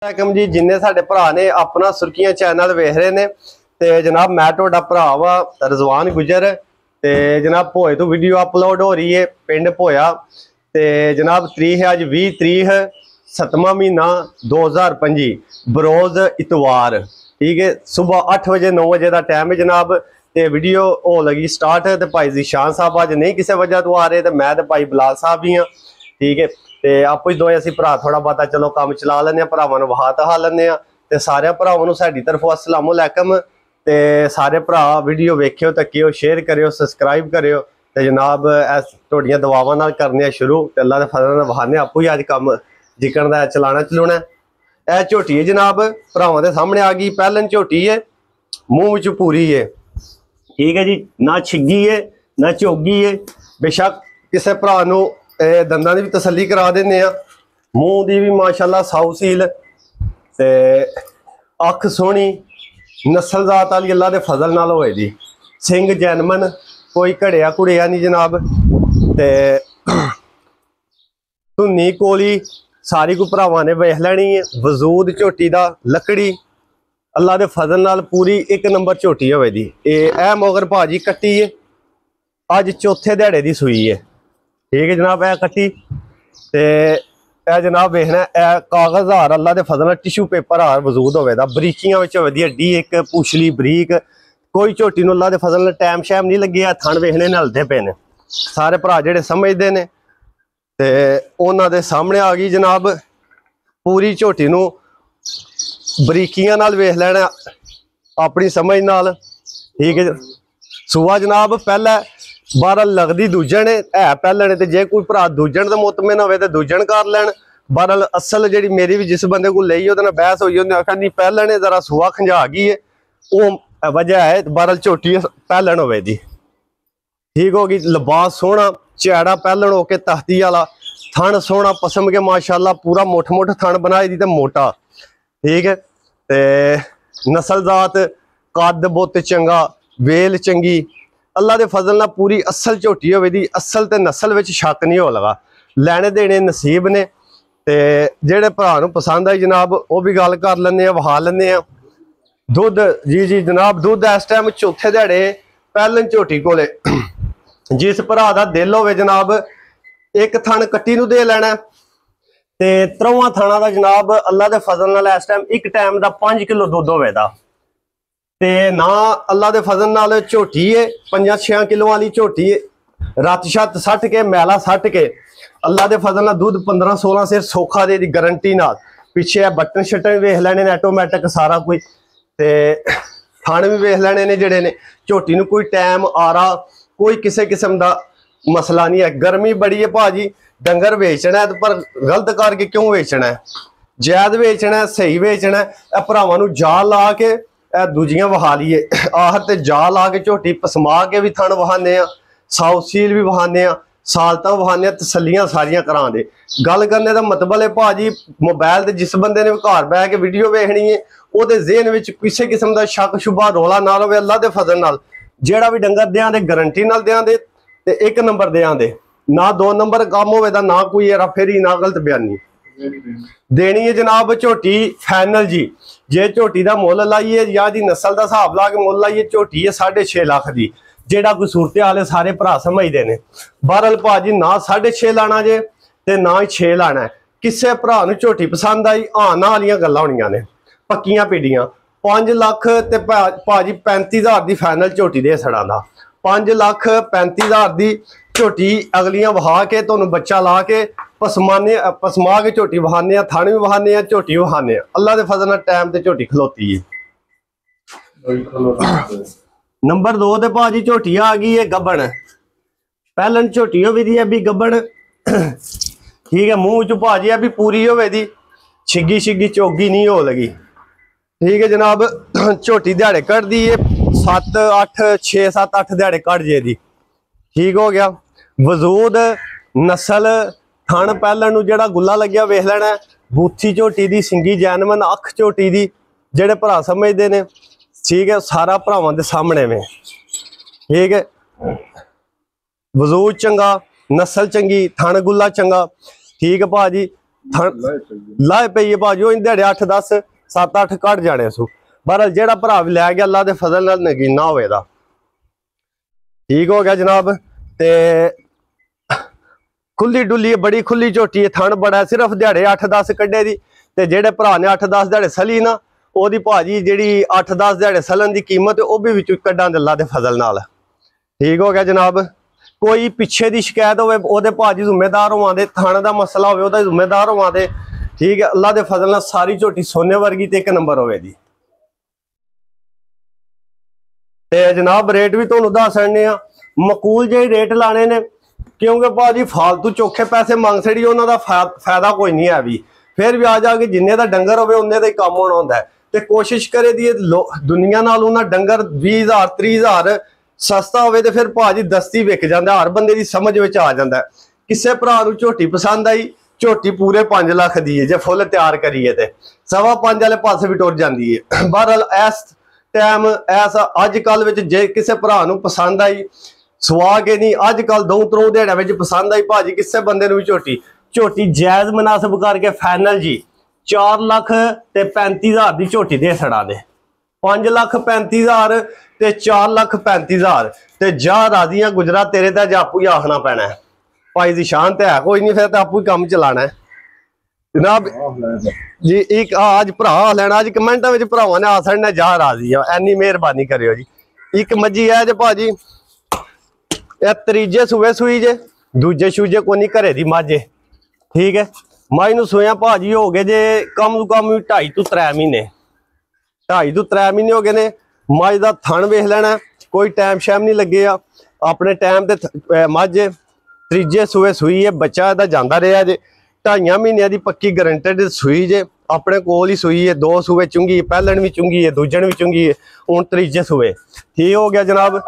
वालेकुम जी जिन्ने साडे भरा ने अपना सुर्खियां चैनल वेख रहे ने ते जनाब मैं तुहाडा भरा वा रजवान गुजर ते जनाब भोए तो वीडियो अपलोड हो रही है पिंड भोया ते जनाब तरीक है अज 20 तरीक 7वां महीना 2025 बरोज इतवार ठीक है सुबह 8 बजे 9 बजे का टाइम है जनाब ते वीडियो हो लगी स्टार्ट ते भाई जीशान साहब अज नहीं किसी वजह तो आ रहे तो मैं तो भाई बिलाल साहब ही हाँ ठीक है ਤੇ ਆਪੋ ਹੀ ਦੋਏ ਅਸੀਂ ਭਰਾ ਥੋੜਾ ਬਾਤਾ ਚਲੋ ਕੰਮ ਚਲਾ ਲੈਂਦੇ ਆ ਭਰਾਵਾਂ ਨੂੰ ਵਹਾ ਤਹਾ ਲੈਂਦੇ ਆ ਤੇ ਸਾਰੇ ਭਰਾਵਾਂ ਨੂੰ ਸਾਡੀ ਤਰਫੋਂ ਅਸਲਾਮੁ ਅਲੈਕਮ ਤੇ ਸਾਰੇ ਭਰਾ ਵੀਡੀਓ ਵੇਖਿਓ ਤੱਕਿਓ ਸ਼ੇਅਰ ਕਰਿਓ ਸਬਸਕ੍ਰਾਈਬ ਕਰਿਓ ਤੇ ਜਨਾਬ ਤੁਹਾਡੀਆਂ ਦੁਆਵਾਂ ਨਾਲ ਕਰਨੇ ਆ ਸ਼ੁਰੂ ਤੇ ਅੱਲਾ ਦੇ ਫਜ਼ਲ ਨਾਲ ਵਹਾਨੇ ਆਪੋ ਹੀ ਅੱਜ ਕੰਮ ਜਿਕਣ ਦਾ ਚਲਾਣਾ ਚਲਾਉਣਾ ਇਹ ਝੋਟੀ ਹੈ ਜਨਾਬ ਭਰਾਵਾਂ ਦੇ ਸਾਹਮਣੇ ਆ ਗਈ ਪਹਿਲਨ ਝੋਟੀ ਹੈ ਮੂੰਹ ਵਿੱਚ ਪੂਰੀ ਹੈ ਠੀਕ ਹੈ ਜੀ ਨਾ ਛਿੱਗੀ ਹੈ ਨਾ ਝੋਗੀ ਹੈ ਬੇਸ਼ੱਕ ਕਿਸੇ ਭਰਾ ਨੂੰ दंदा की भी तसली करा देने मूँह की भी माशाल्लाह साउ सील ते अख सोहनी नस्लजात वाली अल्लाह के फजल नाल होए जी सिंह जैनमन कोई घड़िया घुड़िया नहीं जनाब ते धुन्नी कोली सारी को भरावां ने वेख लैनी है वजूद झोटी का लकड़ी अल्लाह के फजल नाल पूरी एक नंबर झोटी होए जी ए मगर भाजी कट्टी है अज चौथे दिहाड़े की सूई है ठीक है जनाब ए कट्टी ते ए जनाब वेखना ए कागज हार अल्लाह दे फजल टिशू पेपर हार वजूद होवे दा बरीकियां विच वधी हड्डी एक पूछली बरीक कोई झोटी नूं अल्लाह दे फजल नाल टाइम शैम नहीं लग्गिया थण वेखने ने हलदे पे ने सारे भरा जेहड़े समझदे ने ते उन्हां दे सामने आ गई जनाब पूरी झोटी नूं बरीकियां नाल वेख लैना अपनी समझ नाल ठीक है सूआ जनाब पहले 12 लगती दूजन है पहले तो जे कोई भरा दूजन तो मुतमिन हो तो दूजन कर लैन 12 असल जी मेरी भी जिस बंदे को ली वो बहस हुई उन्हें आखा नहीं पहले ने जरा सूआ खंजा गई है वो वजह है 12 झोटी पहलन हो जी ठीक होगी लिबास सोहना झैड़ा पहलन हो के तख्ती वाला थन सोहना पसम के माशाल्लाह पूरा मुठ मुठ थन बनाई दी तो मोटा ठीक है ते नस्लजात कद बुत चंगा वेल चंगी अल्लाह के फजल नाल पूरी असल झोटी होवे दी असल ते नस्ल विच शक नहीं हो लगा लैने देने नसीब ने ते जेड़े भरा नूं पसंद आई जनाब वो भी गल कर लैंदे वहा लैंदे दुध जी जी जनाब दुध इस टाइम चौथे दिहाड़े पहलन झोटी कोले जिस भरा दा दिल होवे जनाब एक थन कट्टी नूं दे लैना ते त्रवां थणा दा जनाब अल्लाह के फजल नाल इस टाइम एक टाइम दा 5 किलो दुध होवे दा ते ना अल्लाह के फजल नाल झोटी है 5-6 किलो वाली झोटी है रत छत सट के मैला सट के अल्लाह के फजल नाल दूध 15-16 सिर सौखा दे दी गारंटी नाल पिछे बटन शटन वेख लैने ने ऑटोमैटिक सारा कोई ते थाने भी वेख लैने ने जेड़े ने झोटी नूं कोई टाइम आ रहा कोई किसी किस्म का मसला नहीं है गर्मी बड़ी है भाजी डंगर वेचना है पर गलत करके क्यों वेचना है जायद वेचना है सही वेचना है भरावां नूं जाल ला के दूजियां वहा लीए आहर ते जा ला के झोटी पसमा के भी थन वहाने साउ सील भी वहाने सालता वहाने तसलियां सारियां करा दे गल करने का मतलब है भाजी मोबाइल ते जिस बंदे ने घर बह के वीडियो वेखनी है ਉਹਦੇ ਜ਼ਹਿਨ ਵਿੱਚ ਕਿਸੇ किस्म का शक शुबा रौला ना रहे अल्लाह के फजल नाल ਜਿਹੜਾ भी डंगर दें दे गारंटी नाल दें दे ते 1 नंबर दें दे ना 2 नंबर काम होवे दा ना कोई हेरा फेरी ना गलत बयानी देनी है जनाब झोटी फाइनल जी जे झोटी का मुल लाइए या जी नस्ल का हिसाब ला के मुल लाइए झोटी है 6.5 लाख की जेड़ा कोई सूरत हाल है सारे भरा समझते हैं बहरल भाजी ना 6.5 लाना जे ते ना ही 6 लाना है किसी भरा नूं झोटी पसंद आई आना वालियां गल्लां होणियां ने पक्कियां पीड़ियां 5 लाख ते भाजी 35,000 की फाइनल झोटी दे छड़ा दा 5,35,000 की झोटी अगलियां वहा के तुहानूं बच्चा ला के पसमा के झोटी वहाने थाने भी वहाने झोटी वहाने अल्लाह के फजल नाल टाइम ते झोटी खलोती है नंबर 2 ते भाजी झोटी आ गई है गब्बन पहलन झोटी होवे दी है भी गब्बन ठीक है मूँह च भाजी है भी पूरी होवे दी छिगी छिगी चोगी नहीं हो लगी ठीक है जनाब झोटी दिहाड़े कट दी है 7-8 6-7-8 दिहाड़े कट जे दी ठीक हो गया वजूद नस्ल थन पहलन नूं जेड़ा गुला लग्या वेख लैना बूथी झोटी दी सिंगी जैनमन अख झोटी दी जेड़े भरा समझते ने ठीक है सारा भरावां दे सामने में ठीक है वजूद चंगा नस्ल चंगी थन गुला चंगा ठीक है भाजी लाए पई है भाजी दिहाड़े 8 10 7 8 कट जाने सू। बहरहाल जेड़ा भरा भी लै गया अल्लाह दे फजल नाल नगीना होएगा। ठीक हो गया जनाब। ते खुली डुली बड़ी खुली झोटी है, थन बड़ा, सिर्फ दिहाड़े 8 10 कड्डे दी। ते जेड़े भरा ने 8 10 दिहाड़े सली ना ओदी भाजी जेड़ी 8 10 दिहाड़े सलन दी कीमत ओ भी विच कड्डां दे अल्लाह दे फजल नाल। ठीक हो गया जनाब। कोई पिछे दी शिकायत होवे ओदे भाजी जिम्मेदार होवां दे, थाने दा मसला होवे ओदा जिम्मेदार होवां दे। ठीक है, अल्लाह दे फजल नाल सारी झोटी सोने वर्गी ते 1 नंबर होवे दी। ते जनाब रेट भी तुहानू दस छड्डने आ, मकूल जे रेट लाने ने, क्योंकि भाजी फालतू चोखे पैसे मंग छड़ी उन्हां दा फायदा कोई नहीं है। भी फिर भी आ जाके जिन्ने दा डंगर होवे उन्ने दा ही कम होना हुंदा है। ते कोशिश करे दी दुनिया नाल उन्हां डंगर 20,000 30,000 सस्ता होवे ते फिर भाजी दस्ती विक जांदा, हर बंदे दी समझ विच आ जांदा। किसे भरा नू झोटी पसंद आई, झोटी पूरे 5 लाख दी है जे फुल तैयार करिए ते 5.25 वाले पासे भी टुर जांदी है। बहरहाल इस टाइम ऐसा अजकल विच जे किसे भरा नू पसंद आई, सुआ के नहीं, अजकल 2-3 दिहाड़ियां विच पसंद आई भाजी किसे बंदे नू भी झोटी जायज मुनासिब करके फाइनल जी 4,35,000 दी झोटी दे छड़ा दे। 5,35,000 ते 4,35,000 ते जा राजियां गुजरा तेरे ते आपू ही आखना पैना है। भाई दी शान ते है कोई नहीं, फिर तो आपू ही कम चलाना है जनाब जी। एक आज भरा लेना अज कमेंटा में भरावां ने आ छड़ना जा राजी है, एनी मेहरबानी करियो जी। एक मज्जी है जे भाजी त्रीजे सूए सुई जे, दूजे शूजे को नहीं घरे दी माझे। ठीक है, माई नू सोया भाजी हो गए जे कम तो कम 2.5 to 3 महीने, 2.5 to 3 महीने हो गए ने। मझ का थन वेख लेना, कोई टाइम शैम नहीं लगे अपने टाइम ते मझ त्रीजे सूए सुई है, बच्चा इहदा जांदा रहा जे। 2.5 महीनों की पक्की गारंटेड सुई जे, अपने कोल ही सुई है। 2 सूए चुंगी, पहलन भी चुंगी है, दूजन भी चुंगी है, हुण त्रीजे सूए। ठीक हो गया जनाब।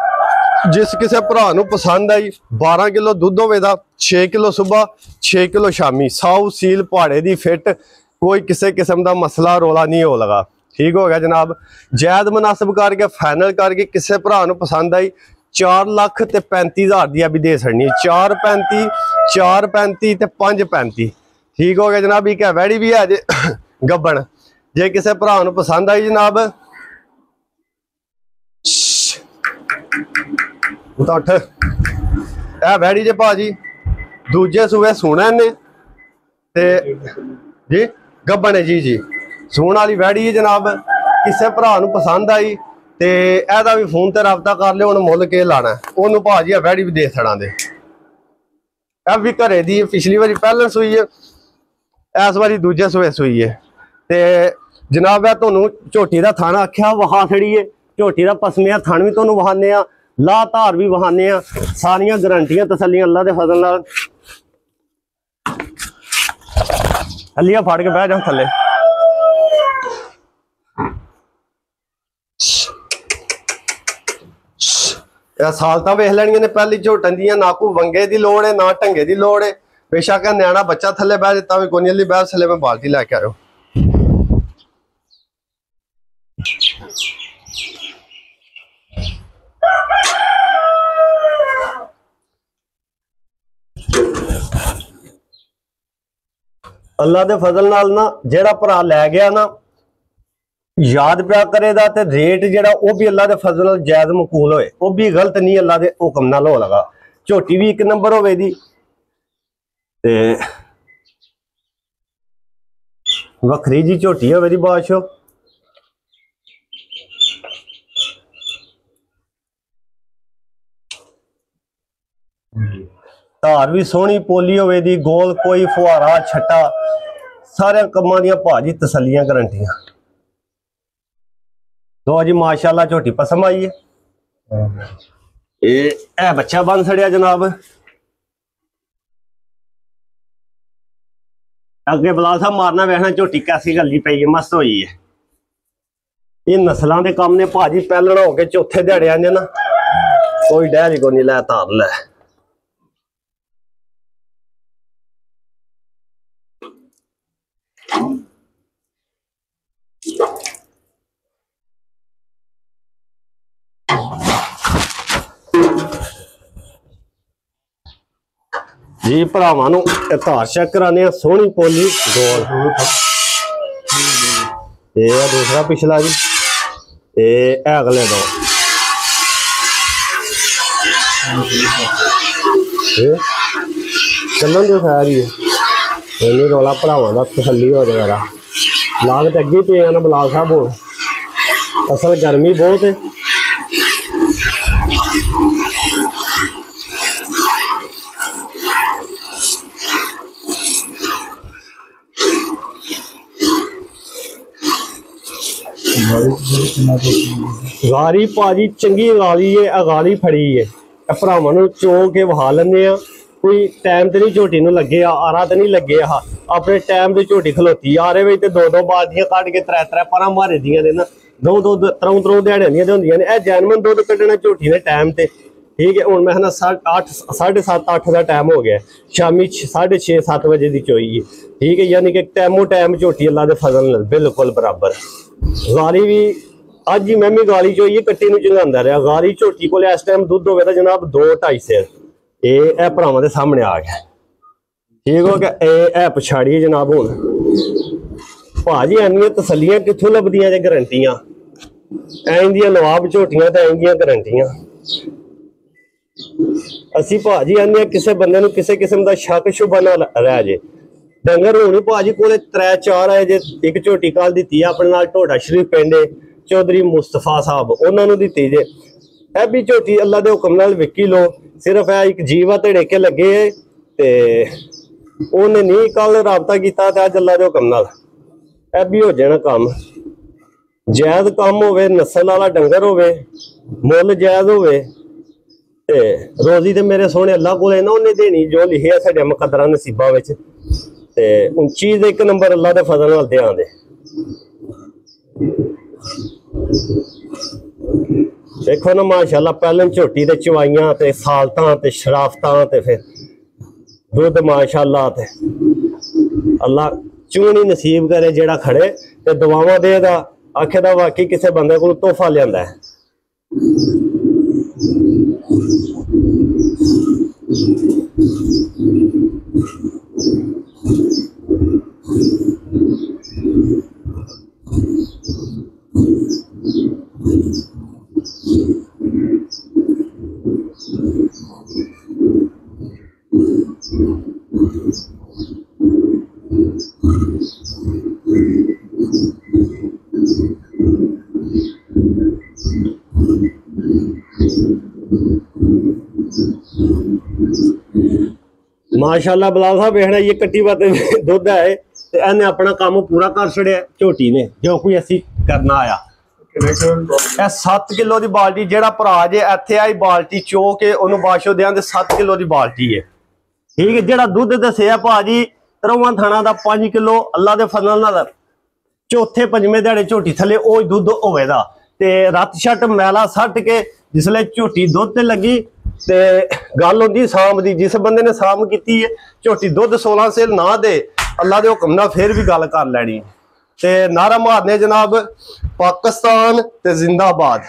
जिस किसी भरा नू पसंद आई 12 किलो दुध होवे दा, 6 किलो सुबह 6 किलो शामी, साऊ सील पहाड़े दी फिट, कोई किसी किस्म का मसला रौला नहीं हो लगा। ठीक हो गया जनाब। जायद मुनासिब करके फाइनल करके किसी भरा नू पसंद आई 4,35,000 दी भी दे छड़नी, 4,35 4,35 ते 5,35। ठीक हो गया जनाब। एक है वैड़ी भी है जे गब्बन, जे किसी भरा नू पसंद आई जनाब उठ ए वैड़ी जे भाजी दूजे सूए सूने ने ते जी गब्बन है जी सून वाली वैड़ी है जनाब। किसी भरा नू पसंद आई ते एदा भी फोन ते रबता कर लियो, हुण मुल के लाना ओनू भाजी वैड़ी भी दे छड़ा दे। ए भी घरे दी पिछली बारी पहले सूई है, इस बारी दूजे सूए सूई है। ते जनाब है तुहानू झोटी दा थाना आख्या वहा छड़ी है, झोटी दा पसमिया थान भी तुहानू वहाने आ, ला धार भी वहाने आ, सारियां गारंटियां तसल्लियां अल्लाह दे फजल नाल। हलिया फाड़ के बह जा थले। सालता वेख लैनियां ने पहली झोटन दियां, ना कोई वंगे की लोड़ है ना ढंगे की लोड़ है। बेशक न्याणा बच्चा थले बह दिता भी कोई नहीं, बह थले में बाल्टी लैके आयो। अल्लाह दे फजल नाल ना जेड़ा भरा लै गया ना याद पिया करेगा ते रेट जेड़ा वो भी अल्लाह दे फजल नाल जायज मकूल होए, वो भी गलत नहीं अल्लाह दे हुक्म नाल हो लगा। झोटी भी 1 नंबर होवे दी ते वखरी जी झोटी होवे दी बादशाह। धार भी सोहनी पोली होवे दी, गोल कोई फुहारा छट्टा, सारे कम्मां दियां भाजी तसल्लियां गारंटियां। तो जी माशाल्लाह झोटी पसंद आई है। ये बच्चा बन छड़िया जनाब। अगे बलाल साहब मारना वेखना झोटी कैसी गली पई है, मस्त हुई है। ये नस्लों के काम ने भाजी पहलना हो के चौथे दिहाड़े आने ना कोई डैरी को नहीं लै तार लै। जी भरावां नूं धार चेक कराने सोहनी पोली गोल ये दूसरा पिछला जी ये अगले दो चलन तो खैर ही है नहीं रौला भरावां दा तसल्ली हो जाएगा लाग तो अगे पे ना बलाल साहब हो असल गर्मी बहुत है गारी भाजी चंगी गाली है अगाली फड़ी है भरावां नूं चो के वहा लैंदे आ कोई टाइम तो नहीं झोटी नूं लगे आरा तो नहीं लगे हा अपने टाइम से झोटी खलोती आरे विच ते दो दो बाल्टियां कट के त्रै त्रै परां मारे दियां ने ना दो दो त्रौं त्रौं दिहाड़ियां दियां होंदियां ने ए जैनवन दुध कड्ढना झोटी ने टाइम ते ठीक है हुण मैं कहना 8 7:30 8 का टाइम हो गया शामी 6:30 7 बजे की चोई है ठीक है यानी कि टाइमो टाइम झोटी अल्लाह के फजल नाल बिल्कुल बराबर गाली भी अज ही मैं भी गाली चोई है कट्टी नूं चंगांदा रहा गाली झोटी को इस टाइम दुध होवे तां जनाब 2-2.5 सेर ये भरावां दे सामने आ गया ठीक हो गया ये पछाड़ी है जनाब हुण भाजी इन्नियां तसल्लियां कित्थों लभदियां जे गारंटियां इंदियां नवाब झोटियां ते इंदियां गारंटियां असी भाजी आने किसी बंदे नूं किसी किस्म का शक शुबा ना रह जे डंगर होनी भाजी को 3-4 है जे एक झोटी कल दी अपने नाल ढोडा शरीफ पिंड चौधरी मुस्तफा साहब उन्होंने दी जे ए भी झोटी अल्लाह के हुक्म नाल विकी लो सिर्फ है एक जीवा धड़ेके लगे है ते उन्हें नहीं कल राबता किया अज अल्लाह के हुक्म नाल ए भी हो जाना काम जायज काम होवे नस्ल वाला डंगर होवे मुल जायज होवे ते रोजी ते मेरे सोहने अल्लाह को ना उन्हें देनी जो लिखे साडे मुकद्दरां नसीबां विच ते चीज एक नंबर अल्लाह के फजल नाल ध्यान दे देखो ना माशाअल्लाह पहले झोटी ते चवाइयां ते सालतां ते शराफतां ते फिर दुध माशाअल्लाह ते अल्लाह चूनी नसीब करे जेड़ा खड़े ते दुआवां देगा आखे दा वाकई किसी बंदे को तोहफा लियांदा है माशाअल्लाह बिलाल साहब वेखना ये कट्टी बात दुध है ते इन्हें अपना काम पूरा कर छड़िया झोटी ने जो कोई असी करना आया 7 किलो की बाल्टी जेड़ा भरा जे इत्थे आई बाल्टी चो के उन्होंने बाशो दें 7 किलो की बाल्टी है ठीक है जेड़ा दुध दसिया भाजी 3 थाना का 5 किलो अल्लाह के फजल नाल चौथे पंजवें दिहाड़े झोटी थले ओ दुध होवेगा ते रत शट मैला सट के जिसले झोटी दुध ते लगी ते गल होंदी साम दी जिस बंदे ने साम की है झोटी दुध 16 सेल ना दे अल्लाह के हुक्म नाल फिर भी गल कर लैनी ते नारा मारने जनाब पाकिस्तान ते जिंदाबाद।